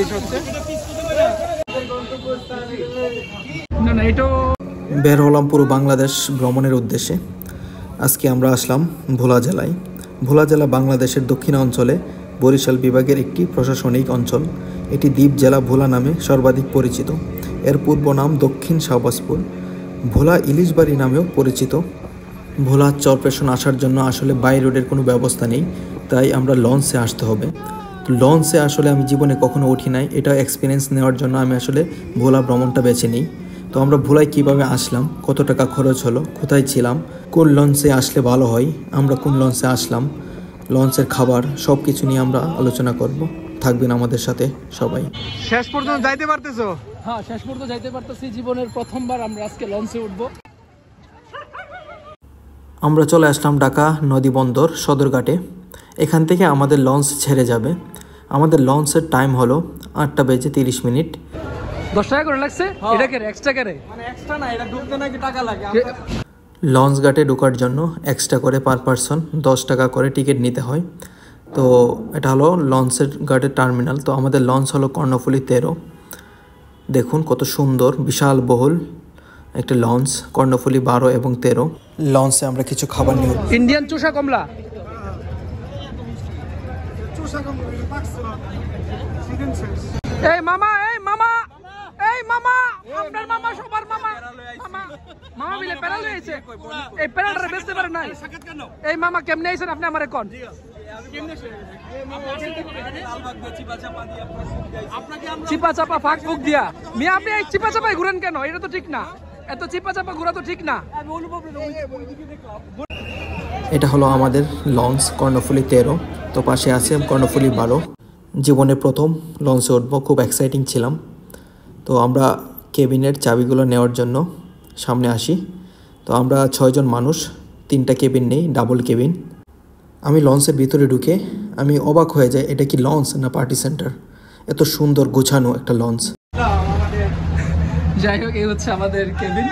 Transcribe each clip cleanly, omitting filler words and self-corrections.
ইলিশ হচ্ছে। না না, এটা বের হলাম পুরো বাংলাদেশ ভ্রমণের উদ্দেশ্যে। আজকে আমরা আসলাম ভোলা জেলায়। ভোলা জেলা বাংলাদেশের দক্ষিণাঞ্চলে বরিশাল বিভাগের একটি প্রশাসনিক অঞ্চল। এটি দ্বীপ জেলা ভোলা নামে সর্বাধিক পরিচিত। এর পূর্ব নাম দক্ষিণ শাহবাজপুর। ভোলা ইলিশবাড়ি নামেও পরিচিত। ভোলা চরপেশন আসার জন্য আসলে বাই রোডের কোনো ব্যবস্থা নেই, তাই আমরা লঞ্চে আসতে হবে। তো লঞ্চে আসলে আমি জীবনে কখনো উঠি নাই, এটা এক্সপিরিয়েন্স নেওয়ার জন্য আমি আসলে ভোলা ভ্রমণটা বেছে নিই। তো আমরা ভোলায় কীভাবে আসলাম, কত টাকা খরচ হলো, কোথায় ছিলাম, কোন লঞ্চে আসলে ভালো হয়, আমরা কোন লঞ্চে আসলাম, লঞ্চের খাবার, সব কিছু নিয়ে আমরা আলোচনা করব। থাকবেন আমাদের সাথে সবাই। শেষ পর্যন্ত যাইতে পারতেছো? হ্যাঁ, শেষ পর্যন্ত যাইতে পারতেছি। জীবনের প্রথমবার আমরা আজকে লঞ্চে উঠবো। আমরা চলে আসলাম ঢাকা নদী বন্দর সদরঘাটে। এখান থেকে আমাদের লঞ্চ ছেড়ে যাবে। আমাদের লঞ্চের টাইম হলো 8:30। 10 টাকা করে লাগছে। এটা কে এক্সট্রা করে? মানে এক্সট্রা না, এটা ঢুকতে নাকি টাকা লাগে। লঞ্চ ঘাটে ঢোকার জন্য এক্সট্রা করে পার পারসন 10 টাকা করে টিকিট নিতে হয়। তো এটা হলো লঞ্চের ঘাটের টার্মিনাল। তো আমাদের লঞ্চ হলো কর্ণফুলী 13। দেখুন কত সুন্দর বিশাল বহুল একটা লঞ্চ, কর্ণফুলী 12 এবং 13। লঞ্চে আমরা কিছু খাবার নিয়ে ইন্ডিয়ান চোষা কমলা। এই মামা, এই মামা, এই মামা, আপনার মামা, সবার মামা, মামা মামা মিলে প্যারা লইছে। এই প্যারাটা বেচতে পারে নাই। এই মামা কেমনে আইছেন আপনি আমারে কোন? চিপা চাপা ফাঁক ফুক দিয়া মিয়া, আপনি এই চিপা চাপায় ঘুরেন কেন? এটা তো ঠিক না, এত চিপা চাপা ঘোরা তো ঠিক না। এটা হলো আমাদের লঞ্চ কর্ণফুলী 13। তো পাশে আছে কর্ণফুলী 12। জীবনের প্রথম লঞ্চে উঠবো, খুব এক্সাইটিং ছিলাম। তো আমরা কেবিনের চাবিগুলো নেওয়ার জন্য সামনে আসি। তো আমরা 6 জন মানুষ, 3টা কেবিন নেই, ডাবল কেবিন। আমি লঞ্চের ভিতরে ঢুকে আমি অবাক হয়ে যাই, এটা কি লঞ্চ না পার্টি সেন্টার? এত সুন্দর গোছানো একটা লঞ্চ। যাই হোক, এই হচ্ছে আমাদের কেবিন।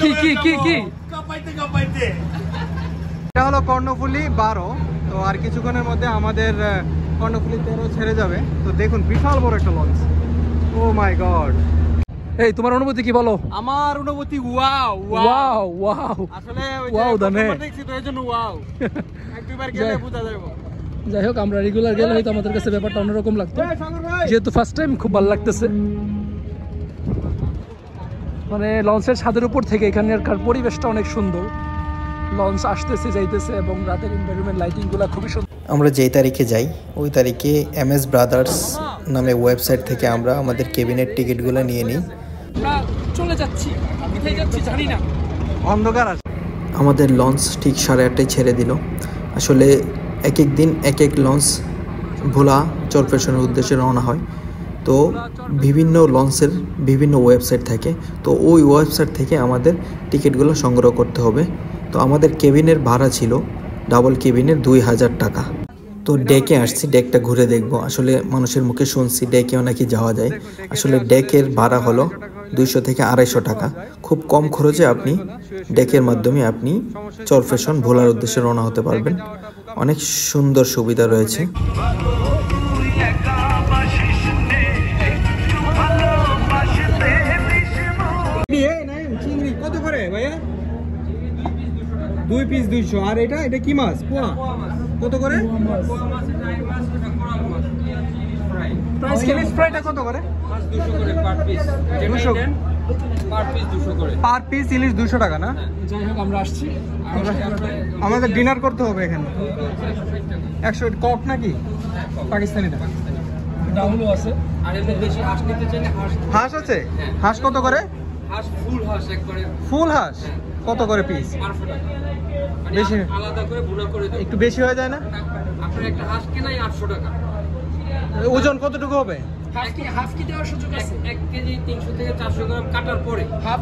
কি কি কি কি এটা হলো কর্ণফুলী 12। তো আর কিছুক্ষণের মধ্যে আমাদের কর্ণফুলী 13 ছেড়ে যাবে। তো দেখুন বিশাল বড় একটা লঞ্চ। ও মাই গড। এই তোমার অনুভূতি কি বলো? আমার অনুভূতি ওয়াও ওয়াও ওয়াও। আসলে ওয়াও দানে দেখছি তো এজন্য ওয়াও। এক দুইবার গেলে বুঝা যাবে। যাই হোক, আমরা রেগুলার গেলে হয়তো আমাদের কাছে ব্যাপারটা অন্যরকম লাগতো, যেহেতু ফার্স্ট টাইম খুব ভালো লাগতেছে। মানে লঞ্চের ছাদের উপর থেকে এখানকার পরিবেশটা অনেক সুন্দর। লঞ্চ আসতেছে যাইতেছে এবং রাতের এনভায়রনমেন্ট লাইটিং গুলা খুবই সুন্দর। আমরা যেই তারিখে যাই ওই তারিখে MS ব্রাদার্স নামে ওয়েবসাইট থেকে আমরা আমাদের কেবিনের টিকিটগুলো নিয়ে নিই। আমরা চলে যাচ্ছি, কোথায় যাচ্ছি জানি না, অন্ধকার আছে। আমাদের লঞ্চ ঠিক 8:30টায় ছেড়ে দিল। আসলে এক এক দিন এক এক লঞ্চ ভোলা চরপেশনের উদ্দেশ্যে রওনা হয়। তো বিভিন্ন লঞ্চের বিভিন্ন ওয়েবসাইট থাকে, তো ওই ওয়েবসাইট থেকে আমাদের টিকিটগুলো সংগ্রহ করতে হবে। তো আমাদের কেবিনের ভাড়া ছিল ডাবল কেবিনের 2000 টাকা। তো ডেকে আসছি, ডেকটা ঘুরে দেখবো। আসলে মানুষের মুখে শুনছি ডেকেও নাকি যাওয়া যায়। আসলে ডেকের ভাড়া হলো 200 থেকে 250 টাকা। খুব কম খরচে আপনি ডেকের মাধ্যমে আপনি চরপেশন ভোলার উদ্দেশ্যে রওনা হতে পারবেন। অনেক সুন্দর সুবিধা রয়েছে। চিংড়ি কত করে ভাইয়া? 2 পিস 200। আর এটা এটা কি মাছ? পোয়া কত করে? ইলিশ ফ্রাইটা কত করে? 200 করে পার পিস। 200 পার পিস 200 করে। পার পিস ইলিশ 200 টাকা না? যাই হোক, আমরা আসছি। আমাদের ডিনার করতে হবে এখানে। 100 কক নাকি? পাকিস্তানিটা। ডাউলও আছে। আর এদের বেশি হাঁস নিতে চাইলে হাঁস আছে? হাঁস কত করে? হাঁস ফুল হাঁস একবারে। ফুল হাঁস কত করে পিস? 800 টাকা। বেশি আলাদা করে ভুনা করে দেব। একটু বেশি হয়ে যায় না? আপনার একটা হাঁস কেনাই 800 টাকা। ওজন কতটুকু হবে? হাফ কি দেওয়ার সুযোগ আছে? 1 কেজি 300 থেকে 400 গ্রাম কাটার পরে হাফ,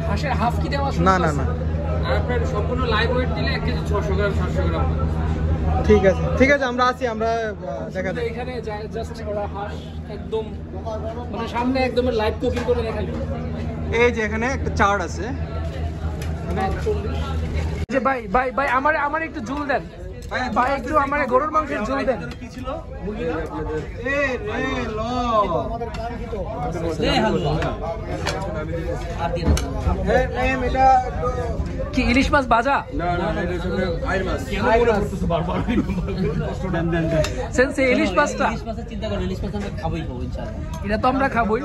হাঁসের হাফ কি দেওয়ার সুযোগ আছে? না। আর আপনার সম্পূর্ণ লাইভ ওয়েট দিলে 1 কেজি 600 গ্রাম 700 গ্রাম। ঠিক আছে ঠিক আছে, আমরা আছি, আমরা দেখা দেব। এখানে জাস্ট ওরা হাঁস একদম মানে সামনে একদম লাইভ কুকিং করে দেখাই। এই যে এখানে একটা চার্ট আছে। যে ভাই ভাই ভাই আমার একটু ঝুল দেন। ভাই একটু আমার গরুর মাংসের ঝোল দেন। কি ইলিশ মাছ ভাজা? সেন্সে ইলিশ মাছটা এটা তো আমরা খাবোই,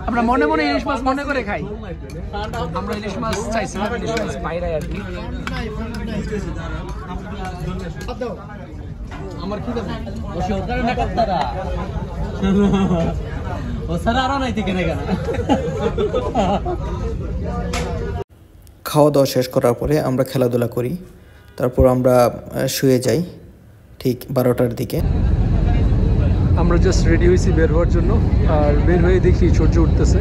আমরা মনে মনে ইলিশ মাছ মনে করে খাই। আমরা ইলিশ মাছ চাইছিলাম, ইলিশ মাছ বাইরে আর কি। আমার কি দাম খাওয়া দাওয়া শেষ করার পরে আমরা খেলাধুলা করি, তারপর আমরা শুয়ে যাই ঠিক 12টার দিকে। আমরা জাস্ট রেডি হয়েছি বের হওয়ার জন্য, আর বের হয়ে দেখি সূর্য উঠতেছে,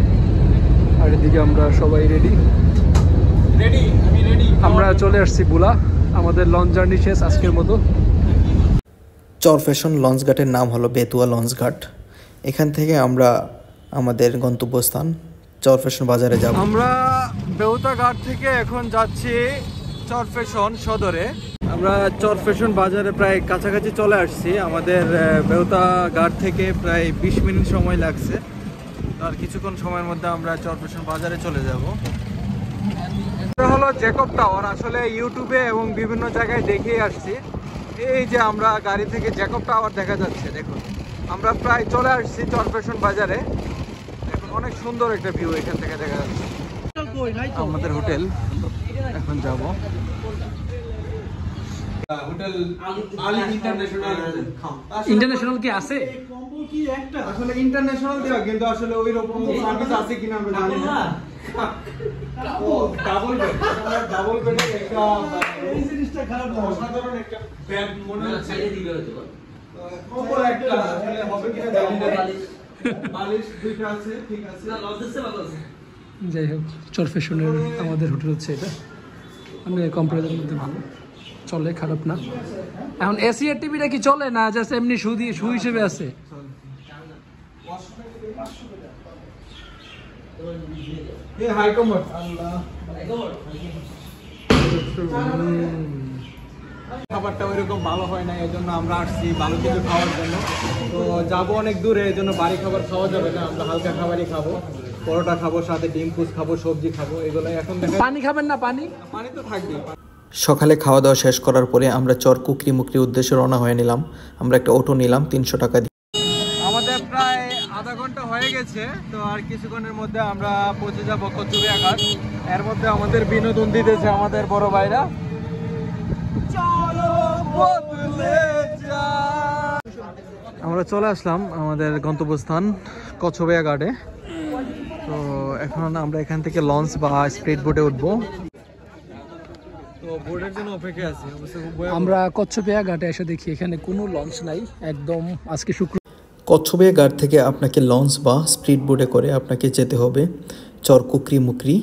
আর এদিকে আমরা সবাই রেডি। আমরা চলে আসছি বুলা, আমাদের লঞ্চ জার্নি শেষ আজকের মতো। চরফ্যাশন লঞ্চ ঘাটের নাম হলো বেতুয়া লঞ্চ ঘাট। এখান থেকে আমরা আমাদের গন্তব্যস্থান চরফ্যাশন বাজারে যাব। আমরা বেউতা ঘাট থেকে এখন যাচ্ছি চরফ্যাশন সদরে। আমরা চরফ্যাশন বাজারে প্রায় কাছাকাছি চলে আসছি। আমাদের বেউতা ঘাট থেকে প্রায় 20 মিনিট সময় লাগছে। আর কিছুক্ষণ সময়ের মধ্যে আমরা চরফ্যাশন বাজারে চলে যাব। এটা হলো জ্যাকব টাওয়ার। আসলে ইউটিউবে এবং বিভিন্ন জায়গায় দেখেই আসছি। এই যে আমরা গাড়ি থেকে জ্যাকব টাওয়ার দেখা যাচ্ছে, দেখুন আমরা প্রায় চলে আসছি চরফ্যাশন বাজারে। এখন অনেক সুন্দর একটা ভিউ এখান থেকে দেখা যাচ্ছে। আমাদের হোটেল এখন যাব, হোটেল আলী ইন্টারন্যাশনাল কি আছে? আসলে ইন্টারন্যাশনাল দেওয়া, কিন্তু আসলে ওই রকম সার্ভিস আছে কিনা আমরা জানি না। ডাবল বেড, ডাবল বেডের একটা এই জিনিসটা খারাপ না, অসাধারণ একটা বেড মনে হচ্ছে। কম্বল একটা আসলে হবে কিনা জানি না, বালিশ দুইটা আছে, ঠিক আছে না, লজেসে ভালো আছে। যাই হোক, চরফ্যাশনের আমাদের হোটেল হচ্ছে এটা, মানে কম্পারেটিভের মধ্যে ভালো চলে, খারাপ না। এখন এসি আর টিভিটা কি চলে না, জাস্ট এমনি শু হিসেবে আছে? খাবারটা ওইরকম ভালো হয় না, এই জন্য আমরা আসছি ভালো কিছু খাওয়ার জন্য। তো যাবো অনেক দূরে, এই জন্য বাড়ি খাবার খাওয়া যাবে না, আমরা হালকা খাবারই খাবো। পরোটা খাবো, সাথে ডিম পুষ খাবো, সবজি খাবো, এগুলো এখন পানি খাবেন না? পানি তো থাকবে। সকালে খাওয়া দাওয়া শেষ করার পরে আমরা চর কুকরি মুকরির উদ্দেশ্যে রওনা হয়ে নিলাম। আমরা একটা অটো নিলাম 300 টাকা দিয়ে। আমাদের প্রায় আধা ঘন্টা হয়ে গেছে, তো আর কিছুক্ষণের মধ্যে আমরা পৌঁছে যাবো কচুরিয়া ঘাট। এর মধ্যে আমাদের বিনোদন দিতেছে আমাদের বড় ভাইরা। আমরা চলে আসলাম আমাদের গন্তব্যস্থান কচুরিয়া ঘাটে। তো এখন আমরা এখান থেকে লঞ্চ বা স্পিড বোটে উঠবো। তো বোটের জন্য অপেক্ষা আছি। আমরা কচ্ছপিয়া ঘাটে এসে দেখি এখানে কোনো লঞ্চ নাই একদম। আজকে কচ্ছপিয়া ঘাট থেকে আপনাকে লঞ্চ বা স্পিড বোটে করে আপনাকে যেতে হবে চর কুকরি মুকরি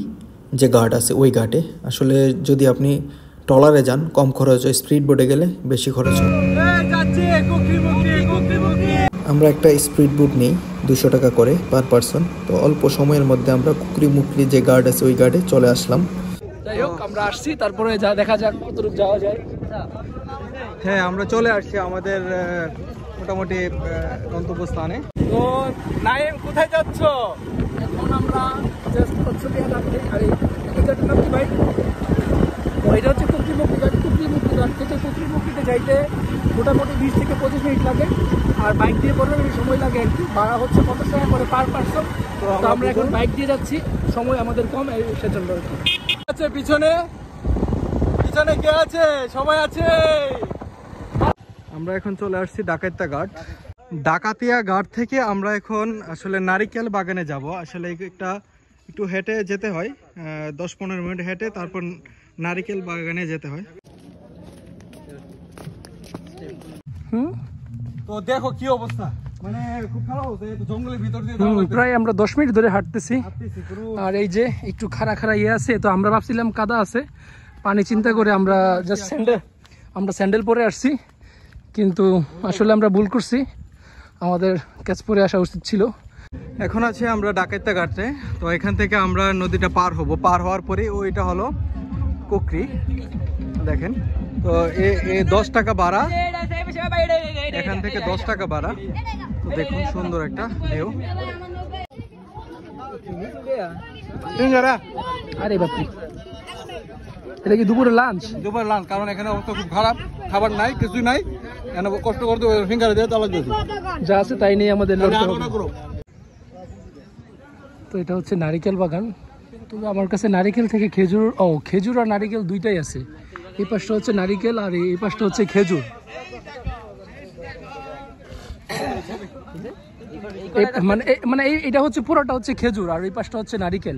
যে ঘাট আছে ওই ঘাটে। আসলে যদি আপনি ট্রলারে যান কম খরচ হয়, স্পিড বোটে গেলে বেশি খরচ হয়। আমরা একটা স্পিড বোট নিই 200 টাকা করে পার পারসন। তো অল্প সময়ের মধ্যে আমরা কুকরি মুকরি যে ঘাট আছে ওই ঘাটে চলে আসলাম। যাই হোক, আমরা আসছি, তারপরে যা দেখা যাক কতটুকু যাওয়া যায়। হ্যাঁ, আমরা চলে আসছি আমাদের মোটামুটি গন্তব্যস্থানে। তো নাইম, কোথায় যাচ্ছ? এখন আমরা জাস্ট কচ্ছপিয়া ঘাট থেকে, আর এই ঘাটের নাম কি ভাই? এটা হচ্ছে কুকরিমুকরি ঘাট। কুকরিমুকরি ঘাট থেকে কুকরিমুকরিতে যাইতে মোটামুটি 20 থেকে 25 মিনিট লাগে, আর বাইক দিয়ে 15 মিনিট সময় লাগে আর কি। ভাড়া হচ্ছে 50 টাকা করে পার পারসন। তো আমরা এখন বাইক দিয়ে যাচ্ছি, সময় আমাদের কম, সেজন্য আর কি। আছে পিছনে, পিছনে কে আছে? সবাই আছে। আমরা এখন চলে আসছি ডাকাতিয়া ঘাট। ডাকাতিয়া ঘাট থেকে আমরা এখন আসলে নারিকেল বাগানে যাব। আসলে একটু হেঁটে যেতে হয়, 10-15 মিনিট হেঁটে তারপর নারিকেল বাগানে যেতে হয়। তো দেখো কি অবস্থা, মানে খুব খারাপ অবস্থা, জঙ্গলের ভিতর দিয়ে প্রায় আমরা 10 মিনিট ধরে হাঁটতেছি। আর এই যে একটু খাড়া ইয়ে আছে, তো আমরা ভাবছিলাম কাদা আছে, পানি চিন্তা করে আমরা জাস্ট স্যান্ডেল পরে আসছি, কিন্তু আসলে আমরা ভুল করছি, আমাদের ক্যাচ পরে আসা উচিত ছিল। এখন আছে আমরা ডাকাতিয়া ঘাটে। তো এখান থেকে আমরা নদীটা পার হব। পার হওয়ার পরে ওইটা হলো কুকরি, দেখেন তো এ 10 টাকা ভাড়া, এখান থেকে 10 টাকা ভাড়া। তো দেখুন সুন্দর একটা ভিউ। আরে বাপরে, এটা কি দুপুরে লাঞ্চ? দুপুরে লাঞ্চ, কারণ এখানে অবস্থা খুব খারাপ, খাবার নাই, কিছুই নাই, এখানে কষ্ট করতে ফিঙ্গার দিয়ে তালা দিয়েছে, যা আছে তাই নিয়ে আমাদের লড়তে হবে। তো এটা হচ্ছে নারিকেল বাগান। তবে আমার কাছে নারিকেল থেকে খেজুর, খেজুর আর নারিকেল দুইটাই আছে। এই পাশটা হচ্ছে নারিকেল আর এই পাশটা হচ্ছে খেজুর। মানে এটা হচ্ছে পুরোটা হচ্ছে খেজুর আর এই পাশটা হচ্ছে নারিকেল।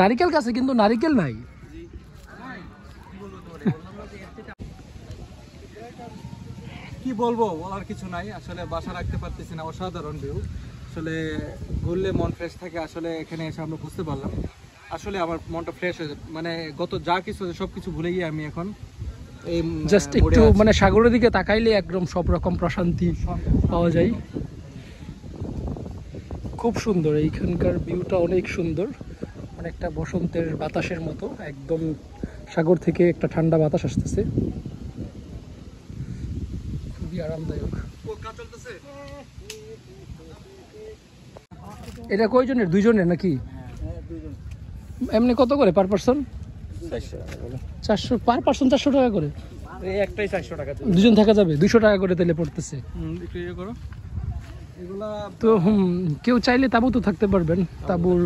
নারিকেল গাছে কিন্তু নারিকেল নাই। কি বলবো, বলার কিছু নাই, আসলে বাসা রাখতে পারতেছি না। অসাধারণ ভিউ, আসলে ঘুরলে মন ফ্রেশ থাকে। আসলে এখানে এসে আমরা বুঝতে পারলাম আসলে আমার মনটা ফ্রেশ হয়ে যায়, মানে গত যা কিছু সবকিছু ভুলে গিয়ে আমি এখন এই জাস্ট একটু মানে সাগরের দিকে তাকাইলে একদম সব রকম প্রশান্তি পাওয়া যায়। খুব সুন্দর, এইখানকার ভিউটা অনেক সুন্দর, অনেকটা বসন্তের বাতাসের মতো, একদম সাগর থেকে একটা ঠান্ডা বাতাস আসতেছে, খুবই আরামদায়ক। এটা কয়জনের? 2 জনের নাকি? এমনি কত করে পার পার্সন? 400 পার পার্সন, 400 টাকা করে। একটাই 400 টাকা, 2 জন থাকা যাবে 200 টাকা করে তেলে পড়তেছে। তো কেউ চাইলে তাঁবুতে থাকতে পারবেন। তাঁবুর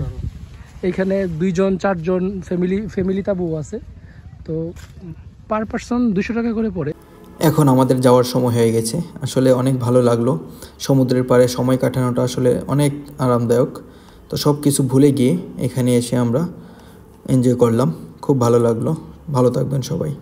এখানে 2 জন 4 জন ফ্যামিলি তাঁবু আছে। তো পার পার্সন 200 টাকা করে পড়ে। এখন আমাদের যাওয়ার সময় হয়ে গেছে। আসলে অনেক ভালো লাগলো, সমুদ্রের পাড়ে সময় কাটানোটা আসলে অনেক আরামদায়ক। তো সব কিছু ভুলে গিয়ে এখানে এসে আমরা এনজয় করলাম, খুব ভালো লাগলো। ভালো থাকবেন সবাই।